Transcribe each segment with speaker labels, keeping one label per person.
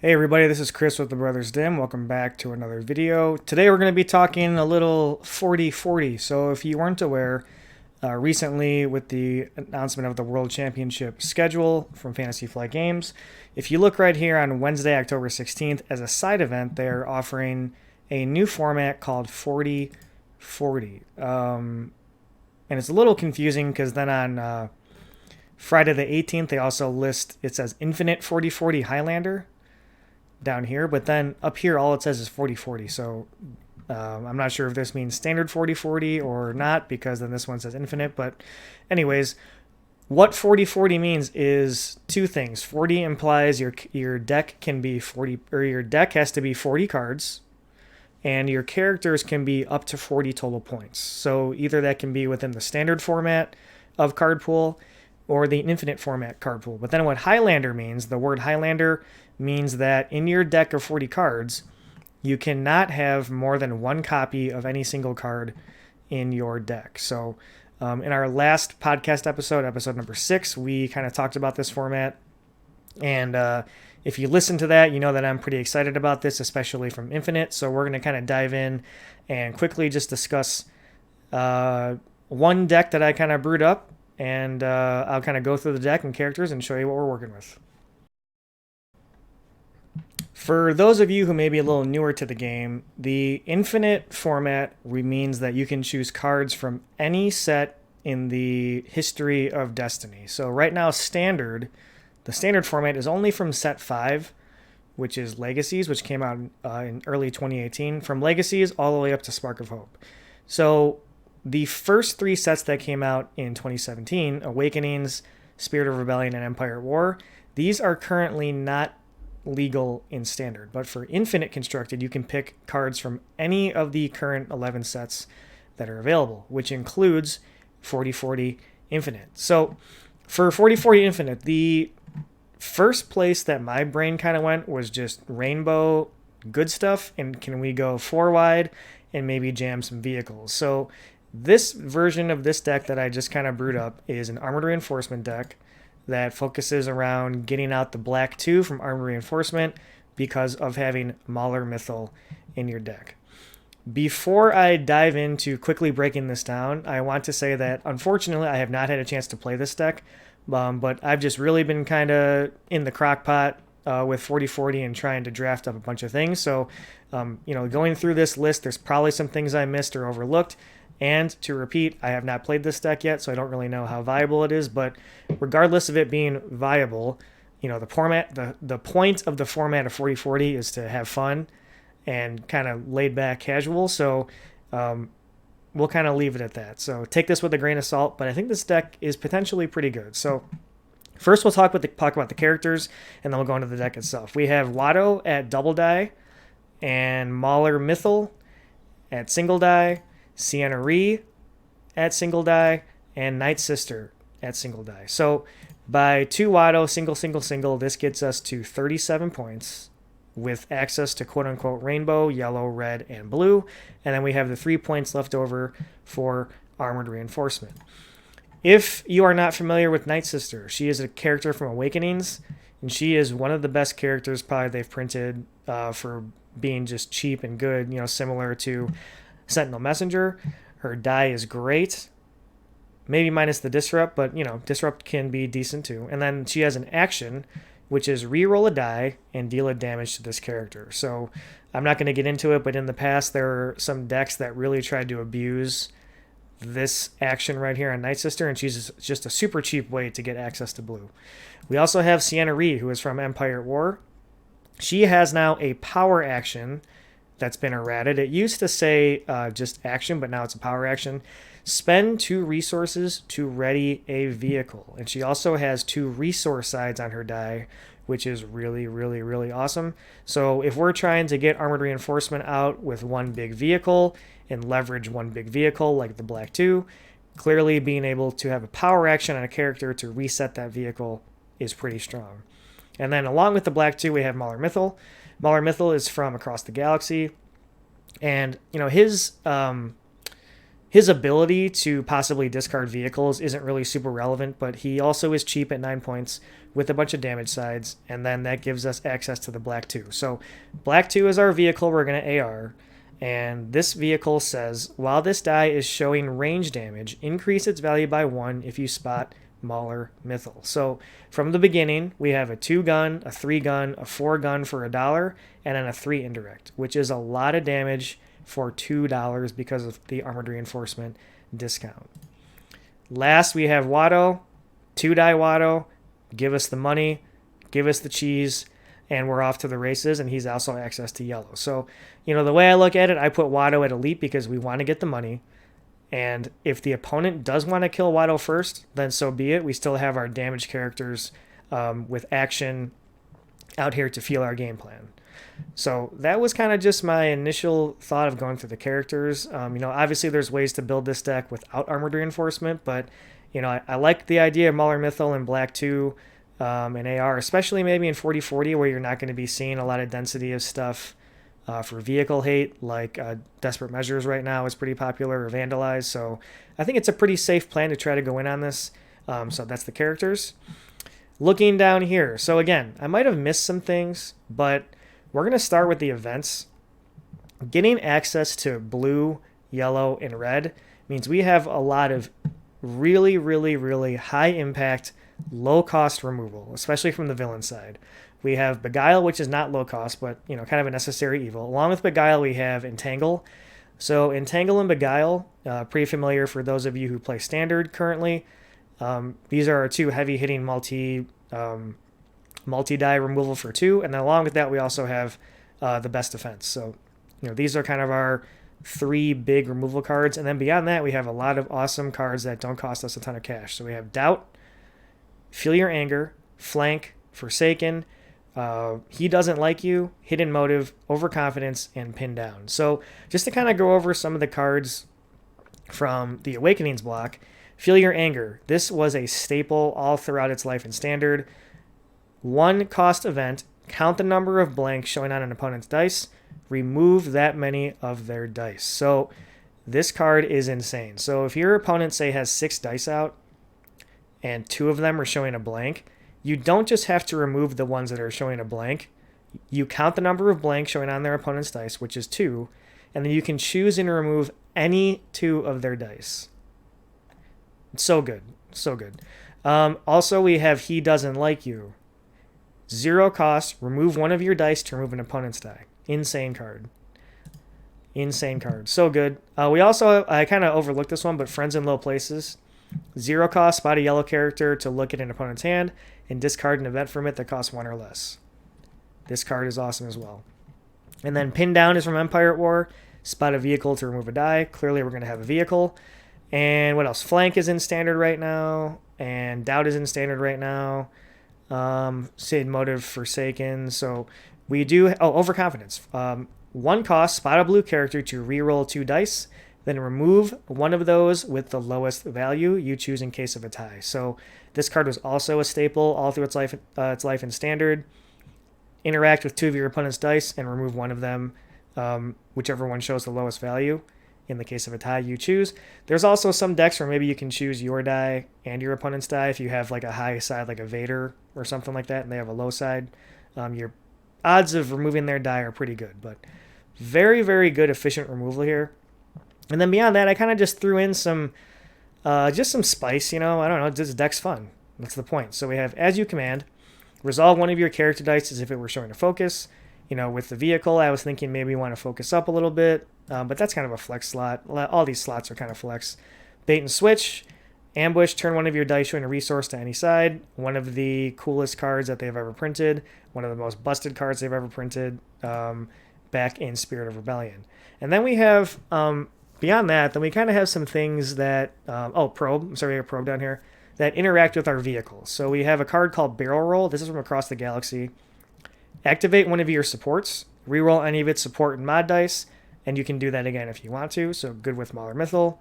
Speaker 1: Hey everybody, this is Chris with the Brothers Dimm. Welcome back to another video. Today we're going to be talking a little 40-40. So if you weren't aware, recently with the announcement of the World Championship schedule from Fantasy Flight Games, if you look right here on Wednesday, October 16th, as a side event, they're offering a new format called 40-40. And it's a little confusing because then on Friday the 18th, they also list, it says Infinite 40-40 Highlander down here, but then up here all it says is 40-40. So I'm not sure if this means standard 40-40 or not, because then this one says infinite. But anyways, what 40-40 means is two things. 40 implies your deck can be 40, or your deck has to be 40 cards, and your characters can be up to 40 total points. So either that can be within the standard format of card pool or the infinite format card pool. But then what Highlander means, the word Highlander means that in your deck of 40 cards, you cannot have more than one copy of any single card in your deck. So in our last podcast episode number 6, we kind of talked about this format. And if you listen to that, you know that I'm pretty excited about this, especially from Infinite. So we're going to kind of dive in and quickly just discuss one deck that I kind of brewed up. And I'll kind of go through the deck and characters and show you what we're working with. For those of you who may be a little newer to the game, the infinite format means that you can choose cards from any set in the history of Destiny. So right now, the standard format is only from set 5, which is Legacies, which came out in early 2018. From Legacies all the way up to Spark of Hope. So the first 3 sets that came out in 2017, Awakenings, Spirit of Rebellion, and Empire at War, these are currently not legal in standard. But for Infinite Constructed, you can pick cards from any of the current 11 sets that are available, which includes 40-40 Infinite. So for 40-40 Infinite, the first place that my brain kind of went was just Rainbow, good stuff, and can we go 4 wide and maybe jam some vehicles. So this version of this deck that I just kind of brewed up is an Armored Reinforcement deck that focuses around getting out the black 2 from Armored Reinforcement because of having Mauler Mithel in your deck. Before I dive into quickly breaking this down, I want to say that unfortunately I have not had a chance to play this deck, but I've just really been kind of in the crock pot with 40-40 and trying to draft up a bunch of things. So, going through this list, there's probably some things I missed or overlooked. And to repeat, I have not played this deck yet, so I don't really know how viable it is. But regardless of it being viable, the point of the format of 40-40 is to have fun and kind of laid back casual. So we'll kind of leave it at that. So take this with a grain of salt, but I think this deck is potentially pretty good. So first we'll talk about the characters, and then we'll go into the deck itself. We have Watto at double die, and Mauler Mithel at single die, Sienna Reed at single die, and Nightsister at single die. So by 2 Watto, single, this gets us to 37 points with access to quote-unquote rainbow, yellow, red, and blue. And then we have the 3 points left over for Armored Reinforcement. If you are not familiar with Nightsister, she is a character from Awakenings, and she is one of the best characters probably they've printed for being just cheap and good, similar to Sentinel Messenger. Her die is great, maybe minus the disrupt, but disrupt can be decent too. And then she has an action, which is re-roll a die and deal a damage to this character. So I'm not going to get into it, but in the past there are some decks that really tried to abuse this action right here on Nightsister, and she's just a super cheap way to get access to blue. We also have Sienna Reed, who is from Empire at War. She has now a power action that's been errated. It used to say just action, but now it's a power action. Spend 2 resources to ready a vehicle. And she also has 2 resource sides on her die, which is really, really, really awesome. So if we're trying to get Armored Reinforcement out with one big vehicle and leverage one big vehicle like the Black 2, clearly being able to have a power action on a character to reset that vehicle is pretty strong. And then along with the Black 2, we have Mauler Mithel. Mauler Mithel is from across the galaxy, and his his ability to possibly discard vehicles isn't really super relevant, but he also is cheap at 9 points with a bunch of damage sides, and then that gives us access to the Black 2. So Black 2 is our vehicle we're going to AR, and this vehicle says, while this die is showing range damage, increase its value by 1 if you spot Mauler Mithel. So from the beginning, we have a 2 gun, a 3 gun, a 4 gun for $1, and then a 3 indirect, which is a lot of damage for $2 because of the armored reinforcement discount. Last, we have Watto, 2-die Watto. Give us the money, give us the cheese, and we're off to the races, and he's also access to yellow. So, the way I look at it, I put Watto at elite because we want to get the money. And if the opponent does want to kill Watto first, then so be it. We still have our damage characters with action out here to fuel our game plan. So that was kind of just my initial thought of going through the characters. Obviously there's ways to build this deck without armored reinforcement, but I like the idea of Mauler Mithel and Black 2 and AR, especially maybe in 40-40 where you're not going to be seeing a lot of density of stuff for vehicle hate, like Desperate Measures right now is pretty popular, or Vandalize. So I think it's a pretty safe plan to try to go in on this. So that's the characters. Looking down here. So again, I might have missed some things, but we're going to start with the events. Getting access to blue, yellow, and red means we have a lot of really, really, really high impact, low cost removal, especially from the villain side. We have Beguile, which is not low cost, but kind of a necessary evil. Along with Beguile, we have Entangle. So Entangle and Beguile, pretty familiar for those of you who play Standard currently. These are our two heavy hitting multi-die removal for 2, and then along with that we also have the best defense. So these are kind of our 3 big removal cards, and then beyond that we have a lot of awesome cards that don't cost us a ton of cash. So we have Doubt, Feel Your Anger, Flank, Forsaken, He Doesn't Like You, Hidden Motive, Overconfidence, and Pin Down. So just to kind of go over some of the cards from the Awakenings block, Feel Your Anger. This was a staple all throughout its life in Standard. 1 cost event, count the number of blanks showing on an opponent's dice, remove that many of their dice. So this card is insane. So if your opponent, say, has 6 dice out and 2 of them are showing a blank, you don't just have to remove the ones that are showing a blank. You count the number of blanks showing on their opponent's dice, which is 2, and then you can choose and remove any 2 of their dice. So good. So good. Also, we have He Doesn't Like You. 0 cost, remove 1 of your dice to remove an opponent's die. Insane card. Insane card. So good. We also, I kind of overlooked this one, but Friends in Low Places. 0 cost, spot a yellow character to look at an opponent's hand and discard an event from it that costs 1 or less. This card is awesome as well. And then Pin Down is from Empire at War. Spot a vehicle to remove a die. Clearly we're going to have a vehicle. And what else? Flank is in Standard right now. And Doubt is in Standard right now. Hidden Motive, Forsaken. So we do... Overconfidence. 1 cost, spot a blue character to reroll 2 dice. Then remove 1 of those with the lowest value you choose in case of a tie. So this card was also a staple all through its life in Standard. Interact with 2 of your opponent's dice and remove 1 of them, whichever one shows the lowest value. In the case of a tie, you choose. There's also some decks where maybe you can choose your die and your opponent's die if you have like a high side, like a Vader or something like that, and they have a low side. Your odds of removing their die are pretty good, but very, very good, efficient removal here. And then beyond that, I kind of just threw in some spice, I don't know, this deck's fun. That's the point. So we have As You Command, resolve 1 of your character dice as if it were showing a focus. With the vehicle, I was thinking maybe you want to focus up a little bit, but that's kind of a flex slot. All these slots are kind of flex. Bait and Switch, ambush, turn 1 of your dice showing a resource to any side. One of the coolest cards that they've ever printed. One of the most busted cards they've ever printed back in Spirit of Rebellion. And then we have, beyond that, then we kind of have some things that, Probe. I'm sorry, we have Probe down here, that interact with our vehicles. So we have a card called Barrel Roll. This is from Across the Galaxy. Activate 1 of your supports, reroll any of its support and mod dice, and you can do that again if you want to. So good with Mauler Mithel,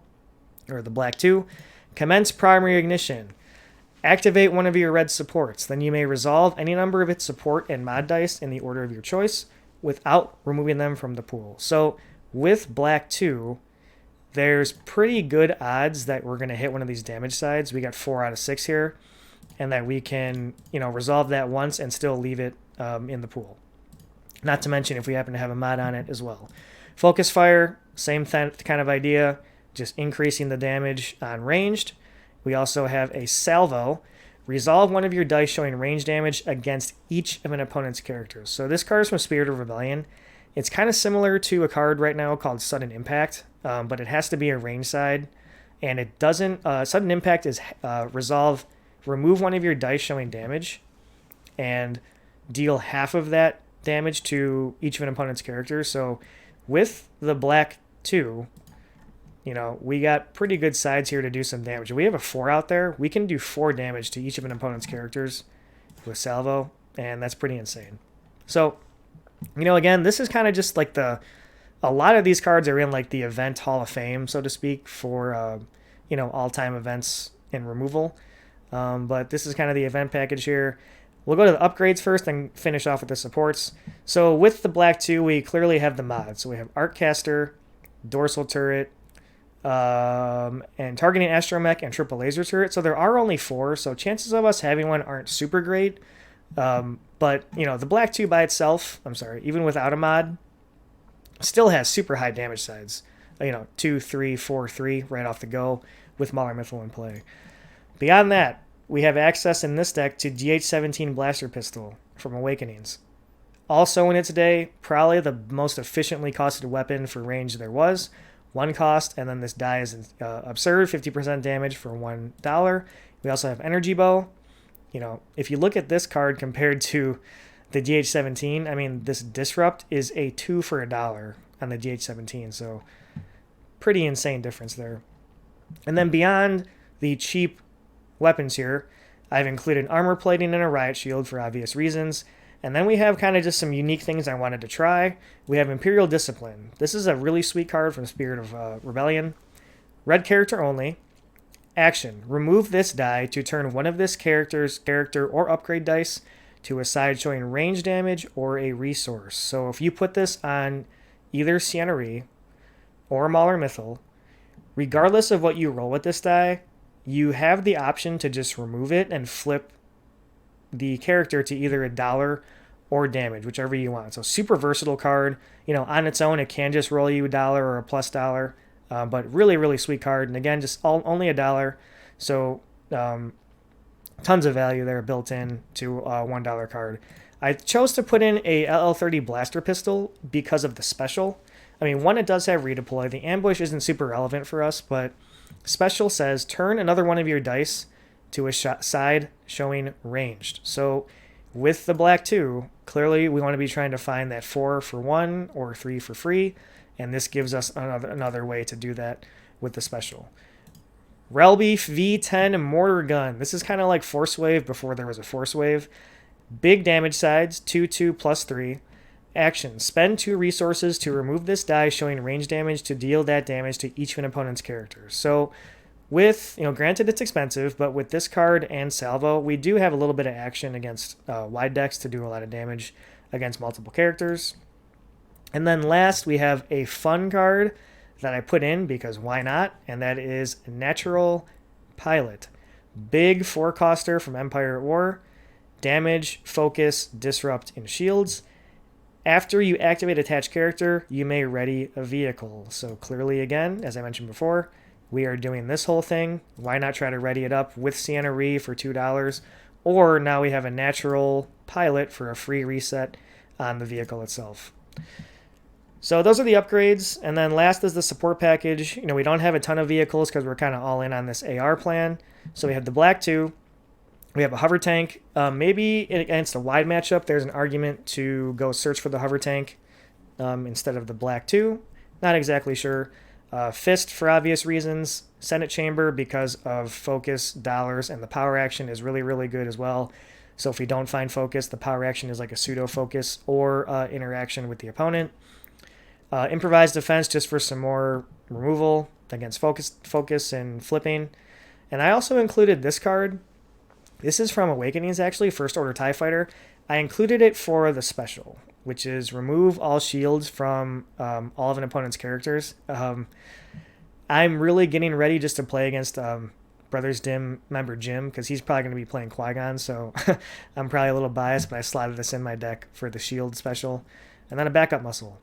Speaker 1: or the Black 2. Commence Primary Ignition. Activate 1 of your red supports. Then you may resolve any number of its support and mod dice in the order of your choice without removing them from the pool. So with Black 2, there's pretty good odds that we're going to hit one of these damage sides. We got 4 out of 6 here, and that we can, resolve that once and still leave it in the pool. Not to mention if we happen to have a mod on it as well. Focus fire, same kind of idea, just increasing the damage on ranged. We also have a salvo. Resolve one of your dice showing range damage against each of an opponent's characters. So this card is from Spirit of Rebellion. It's kind of similar to a card right now called Sudden Impact, but it has to be a range side. And it doesn't... Sudden Impact is resolve, remove one of your dice showing damage, and deal half of that damage to each of an opponent's characters. So with the black 2, we got pretty good sides here to do some damage. If we have a 4 out there, we can do 4 damage to each of an opponent's characters with salvo, and that's pretty insane. So, again, this is kind of just like a lot of these cards are in like the event Hall of Fame, so to speak, for, all-time events in removal. But this is kind of the event package here. We'll go to the upgrades first and finish off with the supports. So with the black 2, we clearly have the mods. So we have Arccaster, Dorsal Turret, and Targeting Astromech and Triple Laser Turret. So there are only 4, so chances of us having one aren't super great. But, the black 2 by itself, even without a mod, still has super high damage sides. 2, 3, 4, 3 right off the go with Mauler Mithel in play. Beyond that, we have access in this deck to DH-17 Blaster Pistol from Awakenings. Also in its day, probably the most efficiently costed weapon for range there was. 1 cost, and then this die is absurd, 50% damage for $1. We also have Energy Bow. If you look at this card compared to the DH-17, this Disrupt is a 2 for $1 on the DH-17, so pretty insane difference there. And then beyond the cheap weapons here, I've included armor plating and a riot shield for obvious reasons. And then we have kind of just some unique things I wanted to try. We have Imperial Discipline. This is a really sweet card from Spirit of Rebellion. Red character only. Action. Remove this die to turn one of this character's character or upgrade dice to a side showing range damage or a resource. So if you put this on either Sienna Reed or Mauler Mithel, regardless of what you roll with this die, you have the option to just remove it and flip the character to either $1 or damage, whichever you want. So super versatile card. On its own, it can just roll you $1 or a plus $1, but really, really sweet card. And again, just only $1. So tons of value there built in to a $1 card. I chose to put in a LL30 Blaster Pistol because of the special. One, it does have redeploy. The ambush isn't super relevant for us, but special says turn another one of your dice to a side showing ranged. So with the black 2, clearly we want to be trying to find that 4 for 1 or 3 for free, and this gives us another way to do that with the special. Relbeef V10 Mortar Gun. This is kind of like Force Wave before there was a Force Wave. Big damage sides, 2/2 plus 3. Action. Spend 2 resources to remove this die showing range damage to deal that damage to each of an opponent's characters. So with, granted it's expensive, but with this card and Salvo, we do have a little bit of action against wide decks to do a lot of damage against multiple characters. And then last, we have a fun card that I put in because why not? And that is Natural Pilot. Big 4-coster from Empire at War. Damage, focus, disrupt, and shields. After you activate attached character, you may ready a vehicle. So clearly, again, as I mentioned before, we are doing this whole thing. Why not try to ready it up with Sienna Reed for $2? Or now we have a Natural Pilot for a free reset on the vehicle itself. So those are the upgrades. And then last is the support package. We don't have a ton of vehicles because we're kind of all in on this AR plan. So we have the black 2. We have a hover tank. Maybe against a wide matchup, there's an argument to go search for the hover tank instead of the black 2. Not exactly sure. Fist for obvious reasons. Senate Chamber because of focus, dollars, and the power action is really, really good as well. So if we don't find focus, the power action is like a pseudo focus or interaction with the opponent. Improvised defense just for some more removal against focus and flipping. And I also included this card. This is from Awakenings, actually, First Order TIE Fighter. I included it for the special, which is remove all shields from all of an opponent's characters. I'm really getting ready just to play against Brothers Dimm member Jim, because he's probably going to be playing Qui-Gon, so I'm probably a little biased, but I slotted this in my deck for the shield special. And then a backup muscle.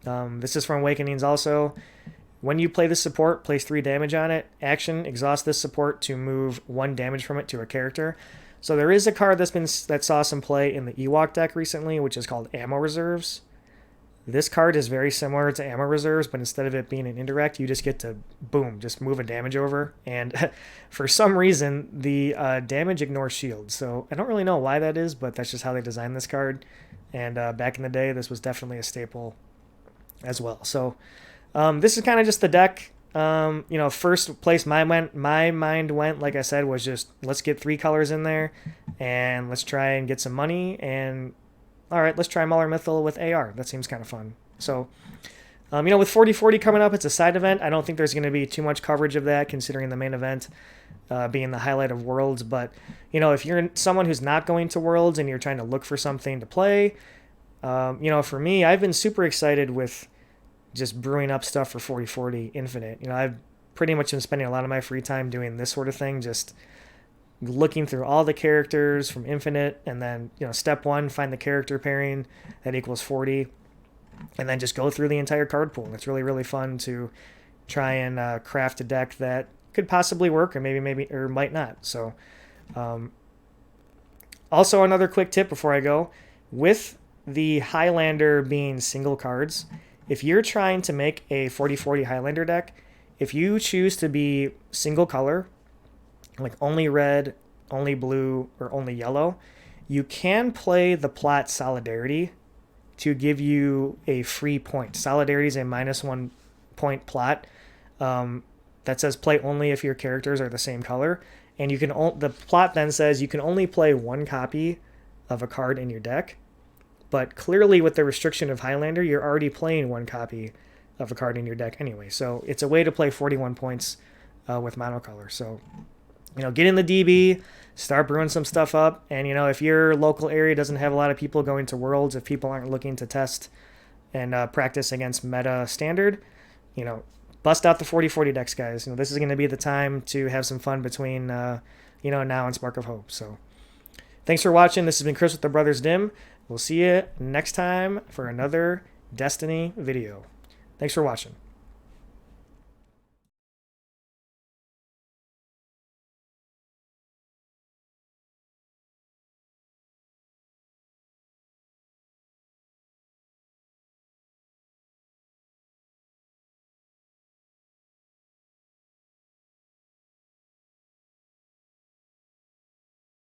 Speaker 1: This is from Awakenings also. When you play this support, place 3 damage on it. Action, exhaust this support to move 1 damage from it to a character. So there is a card that saw some play in the Ewok deck recently, which is called Ammo Reserves. This card is very similar to Ammo Reserves, but instead of it being an indirect, you just get to, boom, just move a damage over. And for some reason, the damage ignores shield. So I don't really know why that is, but that's just how they designed this card. And back in the day, this was definitely a staple as well. So this is kind of just the deck. First place my mind went, like I said, was just let's get 3 colors in there and let's try and get some money. And all right, let's try Mauler Mithel with AR. That seems kind of fun. So, with 4040 coming up, it's a side event. I don't think there's going to be too much coverage of that, considering the main event being the highlight of Worlds. But, if you're someone who's not going to Worlds and you're trying to look for something to play, for me, I've been super excited with just brewing up stuff for 4040 Infinite. I've pretty much been spending a lot of my free time doing this sort of thing, just looking through all the characters from Infinite, and then, step 1, find the character pairing that equals 40, and then just go through the entire card pool. It's really, really fun to try and craft a deck that could possibly work, or maybe, or might not. So, also another quick tip before I go, with the Highlander being single cards, if you're trying to make a 4040 Highlander deck, if you choose to be single color, like only red, only blue, or only yellow, you can play the plot Solidarity to give you a free point. Solidarity is a -1 point plot that says play only if your characters are the same color. And the plot then says you can only play 1 copy of a card in your deck. But clearly with the restriction of Highlander, you're already playing 1 copy of a card in your deck anyway. So it's a way to play 41 points with monocolor. So, get in the DB, start brewing some stuff up. And, if your local area doesn't have a lot of people going to Worlds, if people aren't looking to test and practice against meta standard, bust out the 4040 decks, guys. This is going to be the time to have some fun between, now and Spark of Hope. So thanks for watching. This has been Chris with the Brothers Dimm. We'll see you next time for another Destiny video. Thanks for watching.